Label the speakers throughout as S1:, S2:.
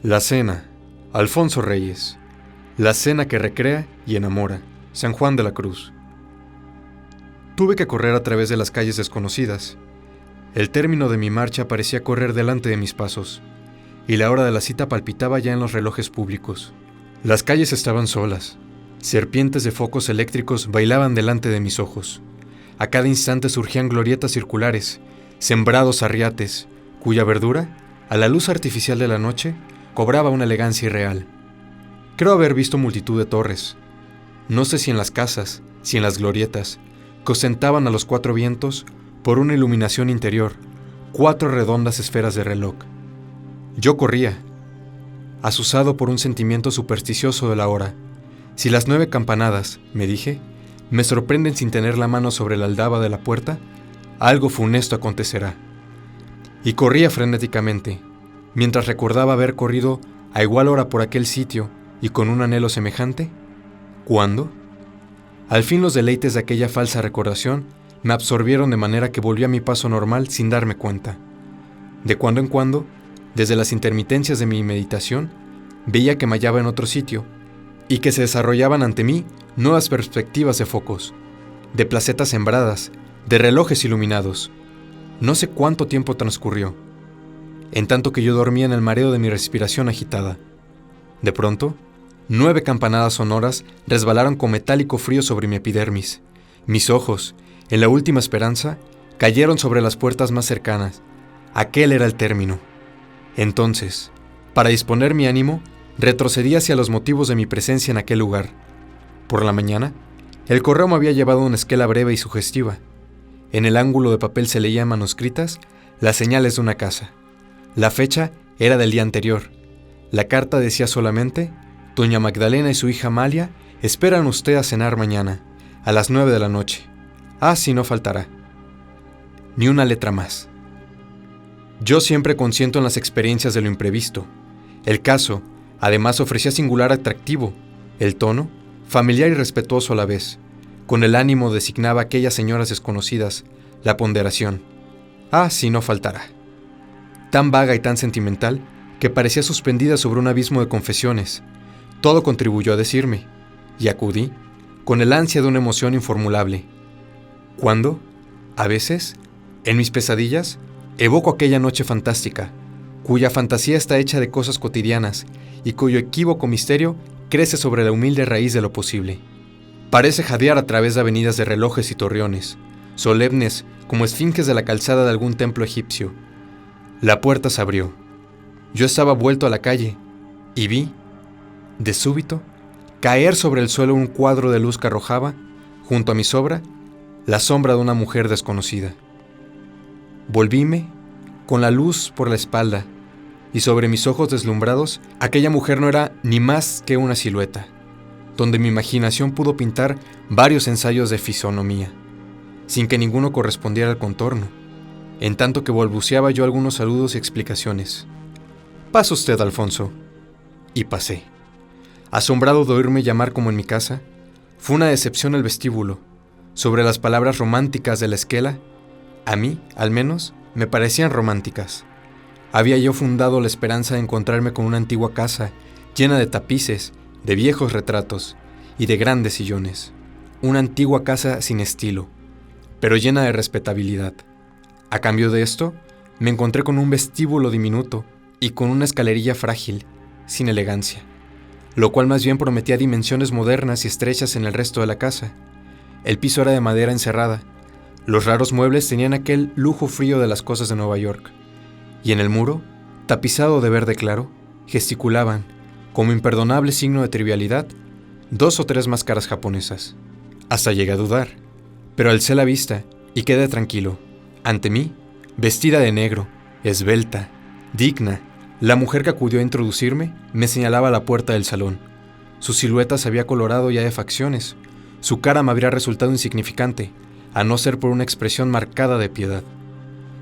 S1: La cena, Alfonso Reyes. La cena que recrea y enamora, San Juan de la Cruz. Tuve que correr a través de las calles desconocidas. El término de mi marcha parecía correr delante de mis pasos, y la hora de la cita palpitaba ya en los relojes públicos. Las calles estaban solas. Serpientes de focos eléctricos bailaban delante de mis ojos. A cada instante surgían glorietas circulares, sembrados arriates, cuya verdura, a la luz artificial de la noche, cobraba una elegancia irreal. Creo haber visto multitud de torres. No sé si en las casas, si en las glorietas, que ostentaban a los cuatro vientos, por una iluminación interior, 4 redondas esferas de reloj. Yo corría, azuzado por un sentimiento supersticioso de la hora. Si las 9 campanadas, me dije, me sorprenden sin tener la mano sobre la aldaba de la puerta, algo funesto acontecerá. Y corría frenéticamente, mientras recordaba haber corrido a igual hora por aquel sitio y con un anhelo semejante. ¿Cuándo? Al fin los deleites de aquella falsa recordación me absorbieron de manera que volví a mi paso normal sin darme cuenta. De cuando en cuando, desde las intermitencias de mi meditación, veía que me hallaba en otro sitio y que se desarrollaban ante mí nuevas perspectivas de focos, de placetas sembradas, de relojes iluminados. No sé cuánto tiempo transcurrió, en tanto que yo dormía en el mareo de mi respiración agitada. De pronto, 9 campanadas sonoras resbalaron con metálico frío sobre mi epidermis. Mis ojos, en la última esperanza, cayeron sobre las puertas más cercanas. Aquel era el término. Entonces, para disponer mi ánimo, retrocedí hacia los motivos de mi presencia en aquel lugar. Por la mañana, el correo me había llevado una esquela breve y sugestiva. En el ángulo de papel se leían manuscritas las señales de una casa. La fecha era del día anterior. La carta decía solamente: Doña Magdalena y su hija Amalia esperan usted a cenar mañana, a las 9 de la noche. Ah, sí, no faltará. Ni una letra más. Yo siempre consiento en las experiencias de lo imprevisto. El caso, además, ofrecía singular atractivo. El tono, familiar y respetuoso a la vez. Con el ánimo designaba a aquellas señoras desconocidas, la ponderación. Ah, sí, no faltará. Tan vaga y tan sentimental que parecía suspendida sobre un abismo de confesiones. Todo contribuyó a decirme, y acudí, con el ansia de una emoción informulable. Cuando, a veces, en mis pesadillas, evoco aquella noche fantástica, cuya fantasía está hecha de cosas cotidianas y cuyo equívoco misterio crece sobre la humilde raíz de lo posible. Parece jadear a través de avenidas de relojes y torreones, solemnes como esfinges de la calzada de algún templo egipcio. La puerta se abrió. Yo estaba vuelto a la calle y vi, de súbito, caer sobre el suelo un cuadro de luz que arrojaba, junto a mi la sombra de una mujer desconocida. Volvíme, con la luz por la espalda, y sobre mis ojos deslumbrados, aquella mujer no era ni más que una silueta, donde mi imaginación pudo pintar varios ensayos de fisonomía, sin que ninguno correspondiera al contorno, en tanto que balbuceaba yo algunos saludos y explicaciones. «Pasa usted, Alfonso». Y pasé. Asombrado de oírme llamar como en mi casa, fue una decepción el vestíbulo. Sobre las palabras románticas de la esquela, a mí, al menos, me parecían románticas. Había yo fundado la esperanza de encontrarme con una antigua casa llena de tapices, de viejos retratos y de grandes sillones. Una antigua casa sin estilo, pero llena de respetabilidad. A cambio de esto, me encontré con un vestíbulo diminuto y con una escalerilla frágil, sin elegancia, lo cual más bien prometía dimensiones modernas y estrechas en el resto de la casa. El piso era de madera encerrada. Los raros muebles tenían aquel lujo frío de las cosas de Nueva York. Y en el muro, tapizado de verde claro, gesticulaban, como imperdonable signo de trivialidad, 2 o 3 máscaras japonesas. Hasta llegué a dudar, pero alcé la vista y quedé tranquilo. Ante mí, vestida de negro, esbelta, digna, la mujer que acudió a introducirme me señalaba la puerta del salón. Su silueta se había colorado ya de facciones. Su cara me habría resultado insignificante, a no ser por una expresión marcada de piedad.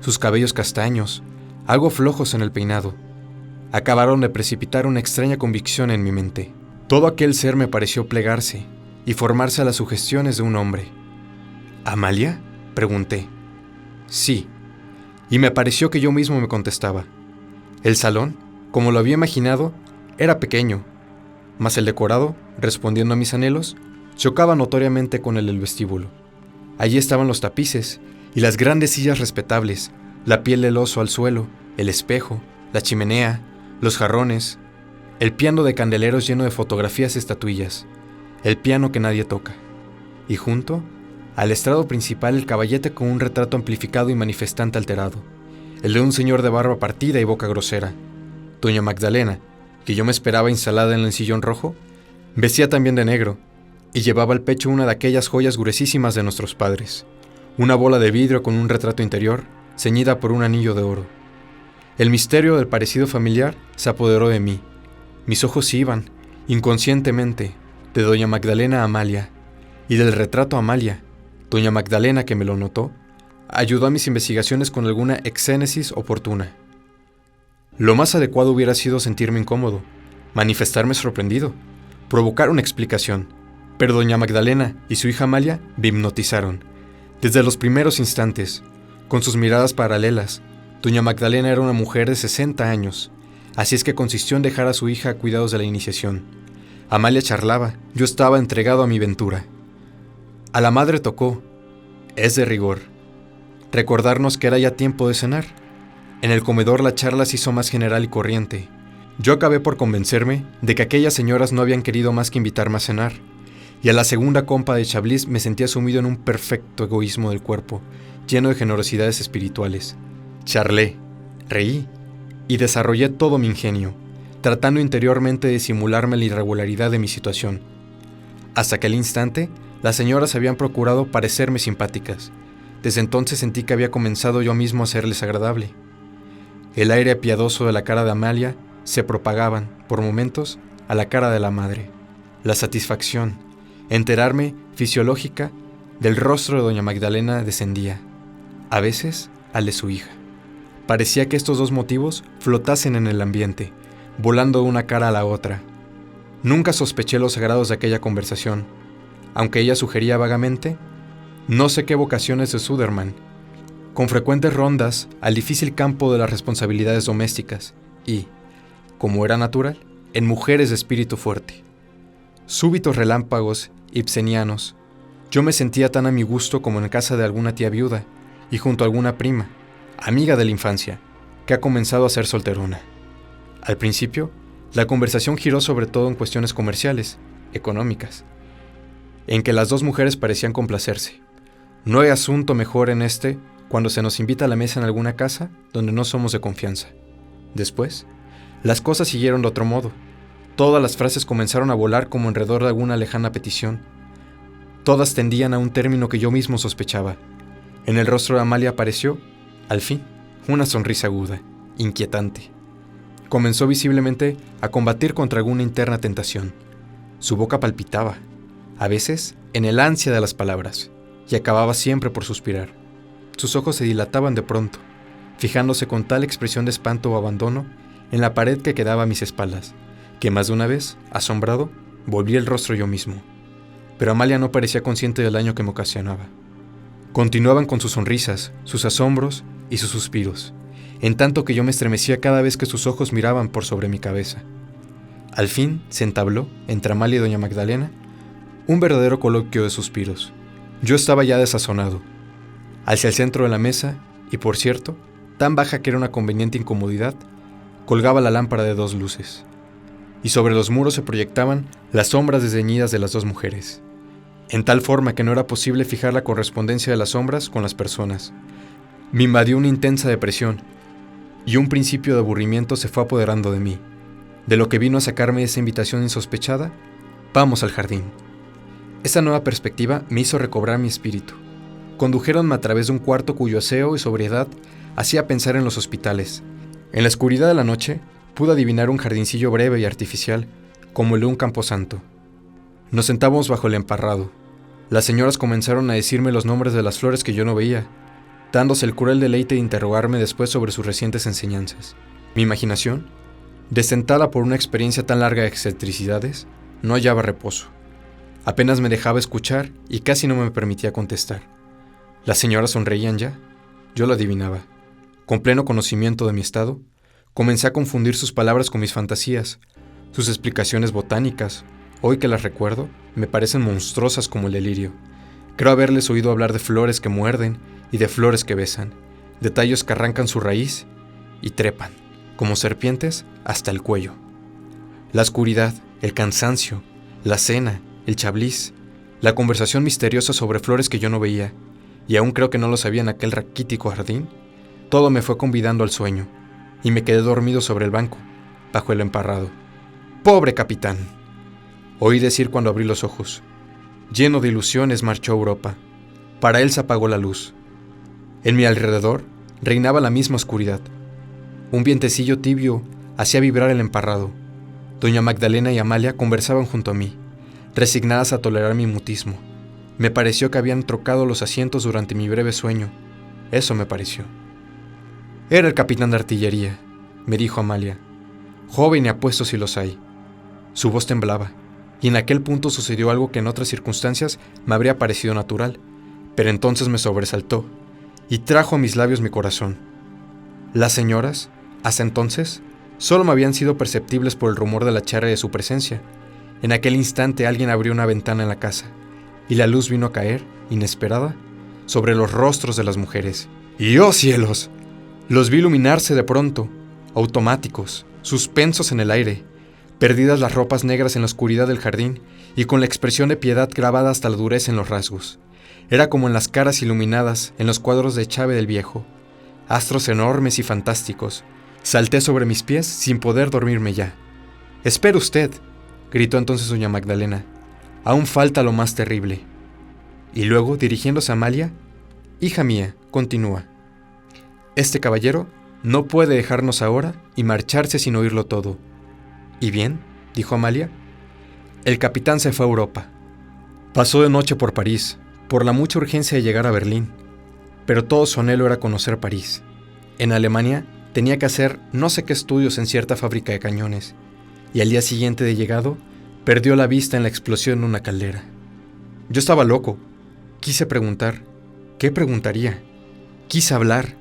S1: Sus cabellos castaños, algo flojos en el peinado, acabaron de precipitar una extraña convicción en mi mente. Todo aquel ser me pareció plegarse y formarse a las sugestiones de un hombre. ¿Amalia?, pregunté. Sí, y me pareció que yo mismo me contestaba. El salón, Como lo había imaginado, era pequeño, mas el decorado, respondiendo a mis anhelos, chocaba notoriamente con el del vestíbulo. Allí estaban los tapices y las grandes sillas respetables, la piel del oso al suelo, el espejo, la chimenea, los jarrones, el piano de candeleros lleno de fotografías y estatuillas, el piano que nadie toca. Y junto, al estrado principal, el caballete con un retrato amplificado y manifestante alterado, el de un señor de barba partida y boca grosera. Doña Magdalena, que yo me esperaba instalada en el sillón rojo, vestía también de negro y llevaba al pecho una de aquellas joyas gruesísimas de nuestros padres, una bola de vidrio con un retrato interior ceñida por un anillo de oro. El misterio del parecido familiar se apoderó de mí. Mis ojos iban, inconscientemente, de doña Magdalena a Amalia, y del retrato a Amalia. Doña Magdalena, que me lo notó, ayudó a mis investigaciones con alguna exénesis oportuna. Lo más adecuado hubiera sido sentirme incómodo, manifestarme sorprendido, provocar una explicación, pero doña Magdalena y su hija Amalia me hipnotizaron. Desde los primeros instantes, con sus miradas paralelas, doña Magdalena era una mujer de 60 años, así es que consistió en dejar a su hija a cuidados de la iniciación. Amalia charlaba, yo estaba entregado a mi ventura. A la madre tocó, es de rigor, recordarnos que era ya tiempo de cenar. En el comedor la charla se hizo más general y corriente. Yo acabé por convencerme de que aquellas señoras no habían querido más que invitarme a cenar, y a la segunda copa de Chablis me sentía sumido en un perfecto egoísmo del cuerpo, lleno de generosidades espirituales. Charlé, reí y desarrollé todo mi ingenio, tratando interiormente de simularme la irregularidad de mi situación. Hasta aquel instante, las señoras habían procurado parecerme simpáticas. Desde entonces sentí que había comenzado yo mismo a serles agradable. El aire piadoso de la cara de Amalia se propagaban, por momentos, a la cara de la madre. La satisfacción, enterarme, fisiológica, del rostro de doña Magdalena descendía, a veces al de su hija. Parecía que estos dos motivos flotasen en el ambiente, volando de una cara a la otra. Nunca sospeché los sagrados de aquella conversación, aunque ella sugería vagamente, no sé qué vocaciones de Sudermann, con frecuentes rondas al difícil campo de las responsabilidades domésticas y, como era natural, en mujeres de espíritu fuerte. Súbitos relámpagos ibsenianos, yo me sentía tan a mi gusto como en casa de alguna tía viuda y junto a alguna prima, amiga de la infancia, que ha comenzado a ser solterona. Al principio, la conversación giró sobre todo en cuestiones comerciales, económicas, en que las dos mujeres parecían complacerse. No hay asunto mejor en cuando se nos invita a la mesa en alguna casa donde no somos de confianza. Después, las cosas siguieron de otro modo. Todas las frases comenzaron a volar como alrededor de alguna lejana petición. Todas tendían a un término que yo mismo sospechaba. En el rostro de Amalia apareció, al fin, una sonrisa aguda, inquietante. Comenzó visiblemente a combatir contra alguna interna tentación. Su boca palpitaba, a veces en el ansia de las palabras, y acababa siempre por suspirar. Sus ojos se dilataban de pronto, fijándose con tal expresión de espanto o abandono en la pared que quedaba a mis espaldas, que más de una vez, asombrado, volví el rostro yo mismo. Pero Amalia no parecía consciente del daño que me ocasionaba. Continuaban con sus sonrisas, sus asombros y sus suspiros, en tanto que yo me estremecía cada vez que sus ojos miraban por sobre mi cabeza. Al fin se entabló, entre Amalia y doña Magdalena, un verdadero coloquio de suspiros. Yo estaba ya desazonado. Hacia el centro de la mesa, y por cierto, tan baja que era una conveniente incomodidad, colgaba la lámpara de 2 luces, y sobre los muros se proyectaban las sombras desdeñidas de las 2 mujeres, en tal forma que no era posible fijar la correspondencia de las sombras con las personas. Me invadió una intensa depresión, y un principio de aburrimiento se fue apoderando de mí. De lo que vino a sacarme esa invitación insospechada, vamos al jardín. Esa nueva perspectiva me hizo recobrar mi espíritu. Condujéronme a través de un cuarto cuyo aseo y sobriedad hacía pensar en los hospitales. En la oscuridad de la noche pude adivinar un jardincillo breve y artificial, como el de un camposanto. Nos sentamos bajo el emparrado. Las señoras comenzaron a decirme los nombres de las flores que yo no veía, dándose el cruel deleite de interrogarme después sobre sus recientes enseñanzas. Mi imaginación, destentada por una experiencia tan larga de excentricidades, no hallaba reposo. Apenas me dejaba escuchar y casi no me permitía contestar. Las señoras sonreían ya, yo lo adivinaba. Con pleno conocimiento de mi estado, Comencé a confundir sus palabras con mis fantasías. Sus explicaciones botánicas, hoy que las recuerdo, me parecen monstruosas como el delirio. Creo haberles oído hablar de flores que muerden y de flores que besan, de tallos que arrancan su raíz y trepan, como serpientes, hasta el cuello. La oscuridad, el cansancio, la cena, el chablis, la conversación misteriosa sobre flores que yo no veía, y aún creo que no lo sabía en aquel raquítico jardín, todo me fue convidando al sueño, y me quedé dormido sobre el banco, bajo el emparrado. ¡Pobre capitán! Oí decir cuando abrí los ojos. Lleno de ilusiones marchó a Europa. Para él se apagó la luz. En mi alrededor reinaba la misma oscuridad. Un vientecillo tibio hacía vibrar el emparrado. Doña Magdalena y Amalia conversaban junto a mí, resignadas a tolerar mi mutismo. Me pareció que habían trocado los asientos durante mi breve sueño. Eso me pareció. Era el capitán de artillería, me dijo Amalia. Joven y apuesto si los hay. Su voz temblaba, y en aquel punto sucedió algo que en otras circunstancias me habría parecido natural, pero entonces me sobresaltó, y trajo a mis labios mi corazón. Las señoras, hasta entonces, solo me habían sido perceptibles por el rumor de la charla y de su presencia. En aquel instante alguien abrió una ventana en la casa, y la luz vino a caer, inesperada, sobre los rostros de las mujeres. ¡Y ¡oh cielos! Los vi iluminarse de pronto, automáticos, suspensos en el aire, perdidas las ropas negras en la oscuridad del jardín y con la expresión de piedad grabada hasta la dureza en los rasgos. Era como en las caras iluminadas en los cuadros de Chávez del Viejo. Astros enormes y fantásticos. Salté sobre mis pies sin poder dormirme ya. «¡Espere usted!», gritó entonces doña Magdalena. «Aún falta lo más terrible». Y luego, dirigiéndose a Amalia, «Hija mía», continúa, «este caballero no puede dejarnos ahora y marcharse sin oírlo todo». «¿Y bien?», dijo Amalia. «El capitán se fue a Europa. Pasó de noche por París, por la mucha urgencia de llegar a Berlín. Pero todo su anhelo era conocer París. En Alemania tenía que hacer no sé qué estudios en cierta fábrica de cañones, y al día siguiente de llegado, perdió la vista en la explosión de una caldera. Yo estaba loco. Quise preguntar. ¿Qué preguntaría? Quise hablar.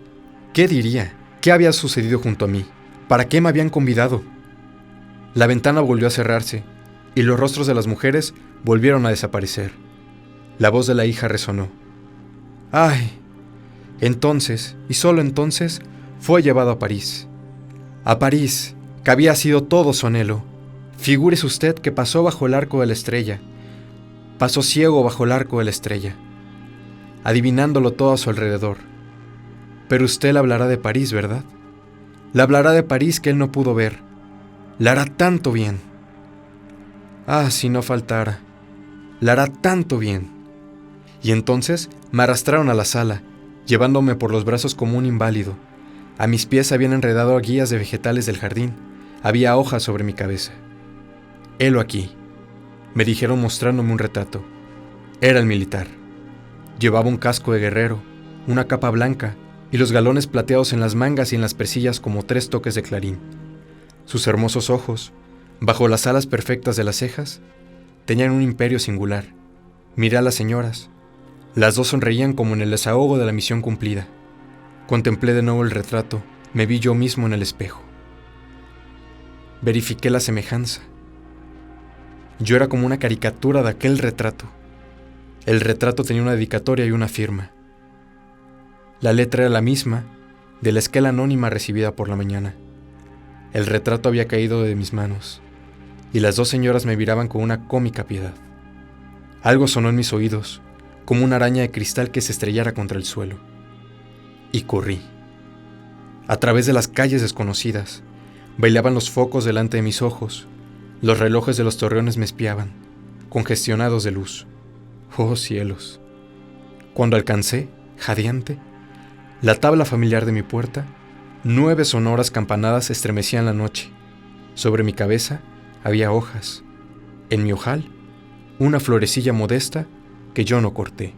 S1: ¿Qué diría? ¿Qué había sucedido junto a mí? ¿Para qué me habían convidado?» La ventana volvió a cerrarse, y los rostros de las mujeres volvieron a desaparecer. La voz de la hija resonó. «¡Ay!». Entonces, y solo entonces, fue llevado a París. A París, que había sido todo su anhelo. Figúrese usted que pasó bajo el arco de la estrella. Pasó ciego bajo el arco de la estrella, adivinándolo todo a su alrededor. Pero usted le hablará de París, ¿verdad? Le hablará de París que él no pudo ver. Le hará tanto bien. Ah, si no faltara. Le hará tanto bien. Y entonces me arrastraron a la sala, llevándome por los brazos como un inválido. A mis pies habían enredado guías de vegetales del jardín. Había hojas sobre mi cabeza. «Helo aquí», me dijeron mostrándome un retrato. Era el militar. Llevaba un casco de guerrero, una capa blanca y los galones plateados en las mangas y en las presillas como 3 toques de clarín. Sus hermosos ojos, bajo las alas perfectas de las cejas, tenían un imperio singular. Miré a las señoras. Las dos sonreían como en el desahogo de la misión cumplida. Contemplé de nuevo el retrato. Me vi yo mismo en el espejo. Verifiqué la semejanza. Yo era como una caricatura de aquel retrato. El retrato tenía una dedicatoria y una firma. La letra era la misma de la esquela anónima recibida por la mañana. El retrato había caído de mis manos, y las dos señoras me miraban con una cómica piedad. Algo sonó en mis oídos, como una araña de cristal que se estrellara contra el suelo. Y corrí. A través de las calles desconocidas, bailaban los focos delante de mis ojos. Los relojes de los torreones me espiaban, congestionados de luz. ¡Oh cielos! Cuando alcancé, jadeante, la tabla familiar de mi puerta, 9 sonoras campanadas estremecían la noche. Sobre mi cabeza había hojas. En mi ojal, una florecilla modesta que yo no corté.